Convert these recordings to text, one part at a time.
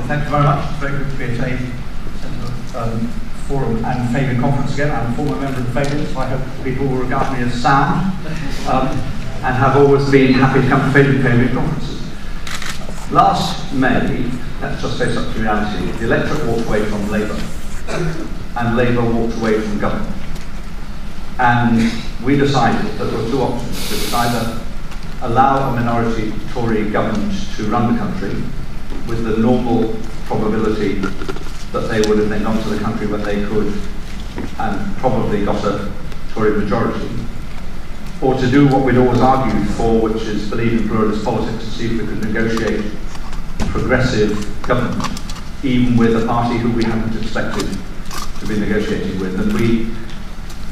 thank you very much. It's very good to be at a forum and Fabian conference again. I'm a former member of the Fabian, so I hope people will regard me as sound and have always been happy to come to Fabian conferences. Last May, let's just face up to reality, the electorate walked away from Labour and Labour walked away from government. And we decided that there were two options. It was either allow a minority Tory government to run the country with the normal probability that they would have then gone to the country when they could and probably got a Tory majority, or to do what we'd always argued for, which is believe in pluralist politics and see if we could negotiate progressive government, even with a party who we hadn't expected to be negotiating with. And we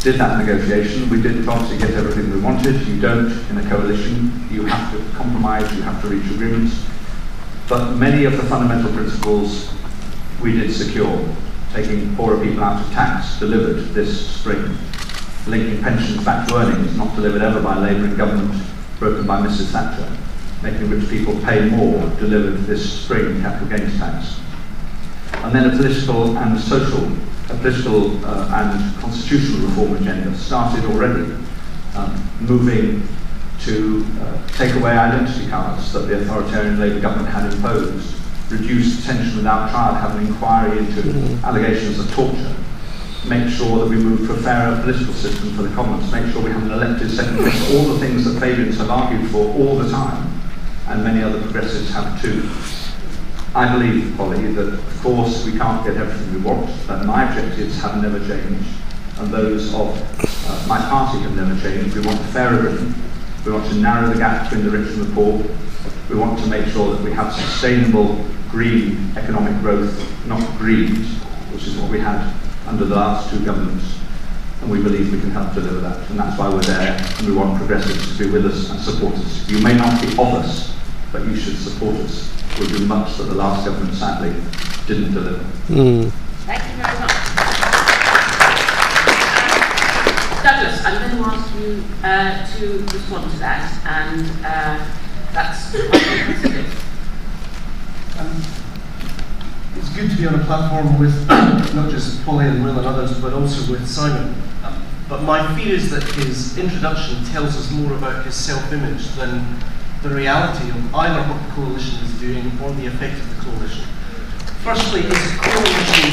did that negotiation. We didn't obviously get everything we wanted. You don't in a coalition. You have to compromise, you have to reach agreements. But many of the fundamental principles we did secure. Taking poorer people out of tax, delivered this spring. Linking pensions back to earnings, not delivered ever by Labour and government, broken by Mrs Thatcher. Making rich people pay more, delivered this spring, capital gains tax. And then a political and social, and constitutional reform agenda started already, moving to take away identity cards that the authoritarian Labour government had imposed, reduce detention without trial, have an inquiry into allegations of torture, make sure that we move to a fairer political system for the Commons, make sure we have an elected second place, all the things that Fabians have argued for all the time, and many other progressives have too. I believe, Polly, that of course we can't get everything we want, that my objectives have never changed, and those of my party have never changed. We want a fairer Britain. We want to narrow the gap between the rich and the poor. We want to make sure that we have sustainable green economic growth, not greed, which is what we had under the last two governments. And we believe we can help deliver that. And that's why we're there, and we want progressives to be with us and support us. You may not be of us, but you should support us. We'll do much that the last government, sadly, didn't deliver. Thank you very much. Douglas, I'm going to ask you to respond to that, and that's quite impressive. It's good to be on a platform with not just Polly and Will and others, but also with Simon. But my fear is that his introduction tells us more about his self-image than the reality of either what the coalition is doing or the effect of the coalition. Firstly, is a coalition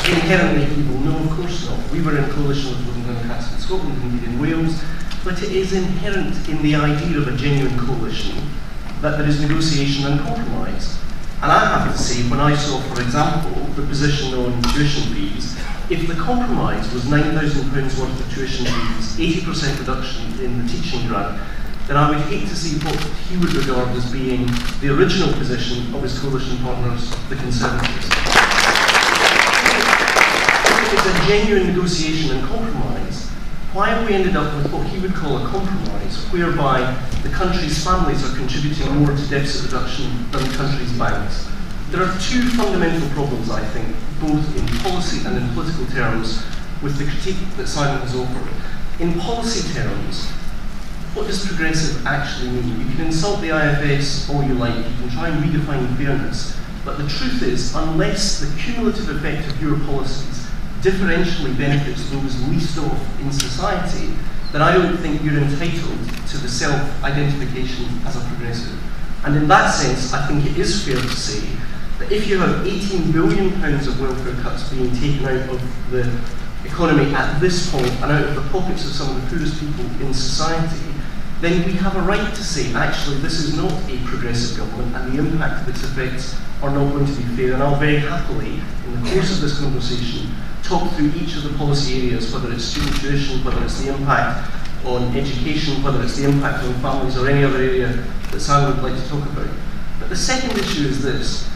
inherently evil? No, of course not. We were in coalition with Liberal Democrats in Scotland, indeed in Wales, but it is inherent in the idea of a genuine coalition that there is negotiation and compromise. And I have to say, when I saw, for example, the position on tuition fees, if the compromise was £9,000 worth of tuition fees, 80% reduction in the teaching grant, then I would hate to see what he would regard as being the original position of his coalition partners, the Conservatives. If it's a genuine negotiation and compromise, why have we ended up with what he would call a compromise, whereby the country's families are contributing more to deficit reduction than the country's banks? There are two fundamental problems, I think, both in policy and in political terms, with the critique that Simon has offered. In policy terms, what does progressive actually mean? You can insult the IFS all you like, you can try and redefine fairness, but the truth is, unless the cumulative effect of your policies differentially benefits those least off in society, then I don't think you're entitled to the self-identification as a progressive. And in that sense, I think it is fair to say that if you have £18 billion of welfare cuts being taken out of the economy at this point and out of the pockets of some of the poorest people in society, then we have a right to say, actually, this is not a progressive government and the impact of its effects are not going to be fair. And I'll very happily, in the course of this conversation, talk through each of the policy areas, whether it's student tuition, whether it's the impact on education, whether it's the impact on families or any other area that Simon would like to talk about. But the second issue is this.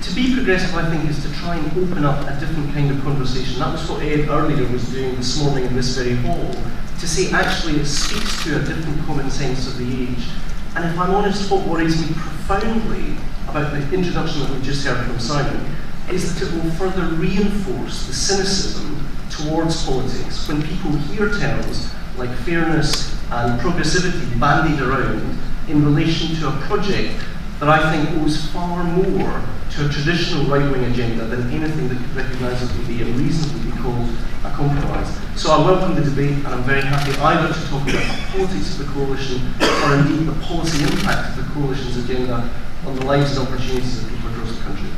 To be progressive, I think, is to try and open up a different kind of conversation. That was what Ed earlier was doing this morning in this very hall, to say actually it speaks to a different common sense of the age. And if I'm honest, what worries me profoundly about the introduction that we just heard from Simon is that it will further reinforce the cynicism towards politics when people hear terms like fairness and progressivity bandied around in relation to a project that I think owes far more to a traditional right-wing agenda than anything that could recognisably and reasonably be called a compromise. So I welcome the debate, and I'm very happy either to talk about the politics of the coalition or indeed the policy impact of the coalition's agenda on the lives and opportunities of people across the country.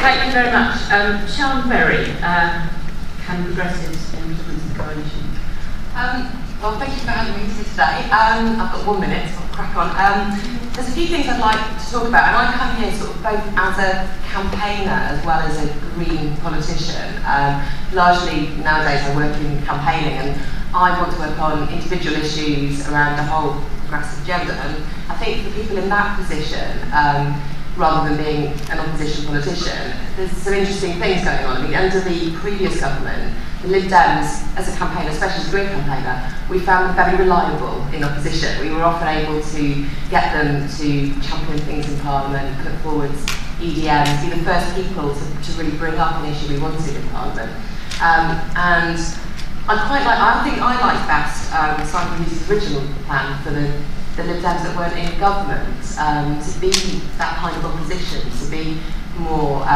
Thank you very much. Sharon Berry, can Progressives influence the coalition? Well, thank you for having me here today. I've got 1 minute, so I'll crack on. There's a few things I'd like to talk about, and I come here sort of both as a campaigner as well as a Green politician. Largely nowadays I work in campaigning, and I want to work on individual issues around the whole progressive agenda. And I think for people in that position, rather than being an opposition politician, there's some interesting things going on. I mean, under the previous government, the Lib Dems, as a campaigner, especially as a Green campaigner, we found them very reliable in opposition. We were often able to get them to champion things in Parliament, put forward EDMs, be the first people to really bring up an issue we wanted in Parliament. And I think I like best Simon Hughes' original plan for the Lib Dems that weren't in government, to be that kind of opposition, to be more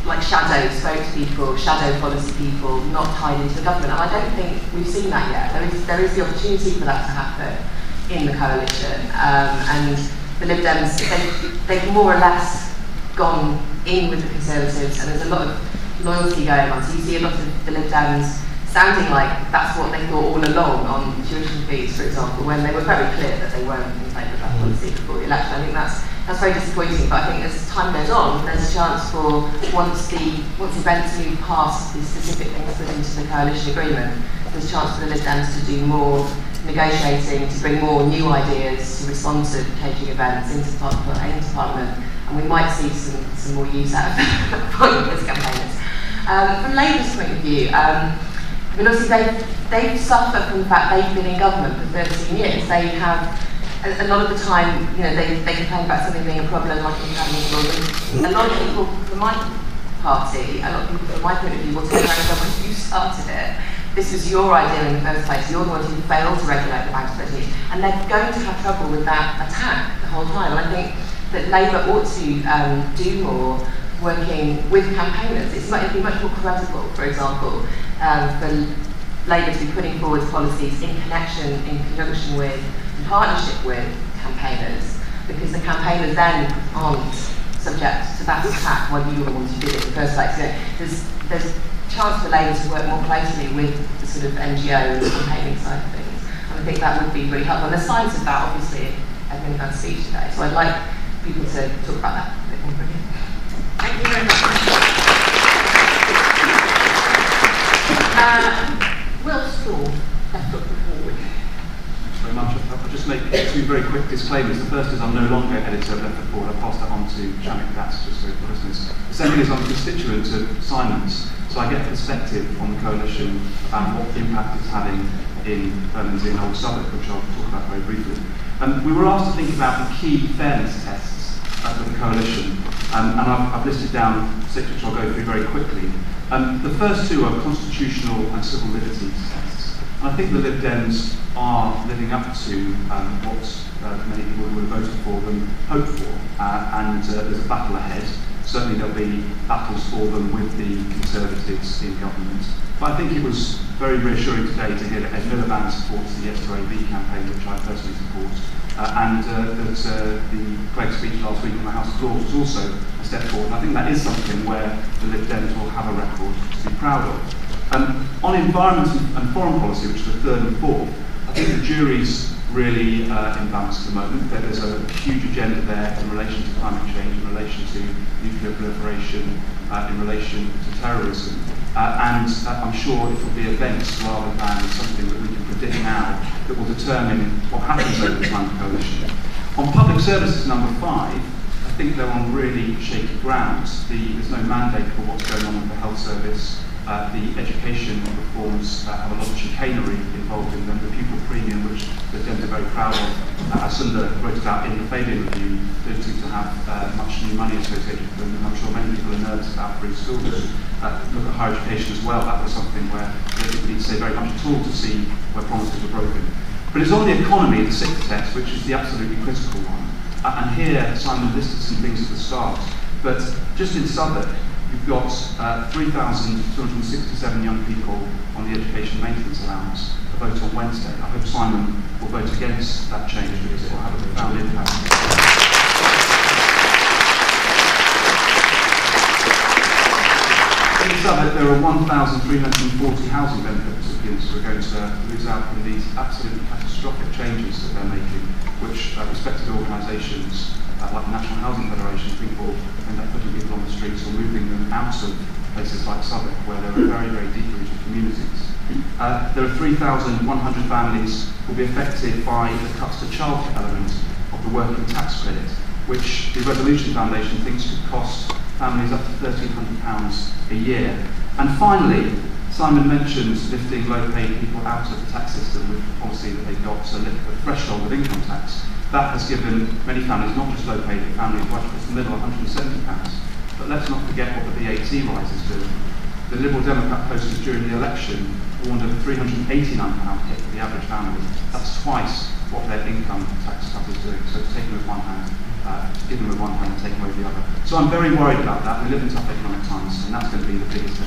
like shadow spokespeople, shadow policy people, not tied into the government. And I don't think we've seen that yet. There is the opportunity for that to happen in the coalition. And the Lib Dems, they've more or less gone in with the Conservatives, and there's a lot of loyalty going on. So you see a lot of the Lib Dems sounding like that's what they thought all along on tuition fees, for example, when they were very clear that they weren't in favour of that policy before the election. I think that's very disappointing, but I think as time goes on, there's a chance for, once events move past the specific things put into the coalition agreement, there's a chance for the Lib Dems to do more negotiating, to bring more new ideas, to respond to changing events into Parliament, and we might see some more use out of that as campaigners. From Labour's point of view, I mean, obviously they've suffered from the fact they've been in government for 13 years. They have, a lot of the time, you know, they complain about something being a problem, like in having a lot of people from my party, a lot of people from my point of view will turn around and go, well, you started it. This was your idea in the first place. You're the ones who failed to regulate the banks strategy. And they're going to have trouble with that attack the whole time. And I think that Labour ought to do more working with campaigners. It'd be much more credible, for example, for Labour to be putting forward policies in conjunction with, in partnership with campaigners, because the campaigners then aren't subject to that attack when you were the ones who did it in the first place. You know, there's a chance for Labour to work more closely with the sort of NGO and the campaigning side of things. And I think that would be really helpful. And there's signs of that, obviously, in Edmund Dunn's speech today. So I'd like people to talk about that a bit more. Thank you very much. Will Storm, left foot forward. Thanks very much. I'll just make two very quick disclaimers. The first is I'm no longer editor of Left Foot Forward. I'll pass that on to Shamik Katz, just so for listeners. The second is I'm a constituent of Simon's, so I get a perspective on the coalition about what impact it's having in Bermondsey and Old Southwark, which I'll talk about very briefly. We were asked to think about the key fairness tests for the coalition, and I've listed down 6 which I'll go through very quickly. The first two are constitutional and civil liberties tests. And I think the Lib Dems are living up to what many people who have voted for them hope for, and there's a battle ahead. Certainly there'll be battles for them with the Conservatives in government. But I think it was very reassuring today to hear that Ed Miliband supports the Yes to AV campaign, which I personally support, and that the Clegg speech last week in the House of Lords was also a step forward. And I think that is something where the Lib Dems will have a record to be proud of. On environment and foreign policy, which is the third and fourth, I think the jury's really in balance at the moment. There's a huge agenda there in relation to climate change, in relation to nuclear proliferation, in relation to terrorism. And I'm sure it will be events rather than something that we can predict now that will determine what happens over the time of coalition. On public services, number 5, I think they're on really shaky ground. There's no mandate for what's going on with the health service. The education reforms have a lot of chicanery involved in them. The pupil premium, which the Dems are very proud of, as Sunda wrote about in the Fabian Review, don't seem to have much new money associated with them, and I'm sure many people are nervous about free schools. Look at higher education as well. That was something where they didn't need to say very much at all to see where promises were broken. But it's on the economy, the sixth test, which is the absolutely critical one. And here, Simon listed some things at the start. But just in Southwark, you've got 3,267 young people on the education maintenance allowance to vote on Wednesday. I hope Simon will vote against that change because it will have a profound impact. In Southwark, there are 1,340 housing benefit recipients who are going to lose out from these absolutely catastrophic changes that they're making, which respected organisations like the National Housing Federation think will end up putting people on the streets or moving them out of places like Southwark, where there are very, very deep-rooted communities. There are 3,100 families who will be affected by the cuts to childcare element of the working tax credit, which the Resolution Foundation thinks could cost families up to £1,300 a year. And finally, Simon mentions lifting low-paid people out of the tax system with the policy that they've got to lift the threshold of income tax. That has given many families, not just low-paid, but families right across the middle, £170. But let's not forget what the VAT rise is doing. The Liberal Democrat posters during the election warned of a £389 hit for the average family. That's twice what their income tax cut is doing. So to take them with one hand, give them with one hand and take away the other. So I'm very worried about that. We live in tough economic times, and that's going to be the biggest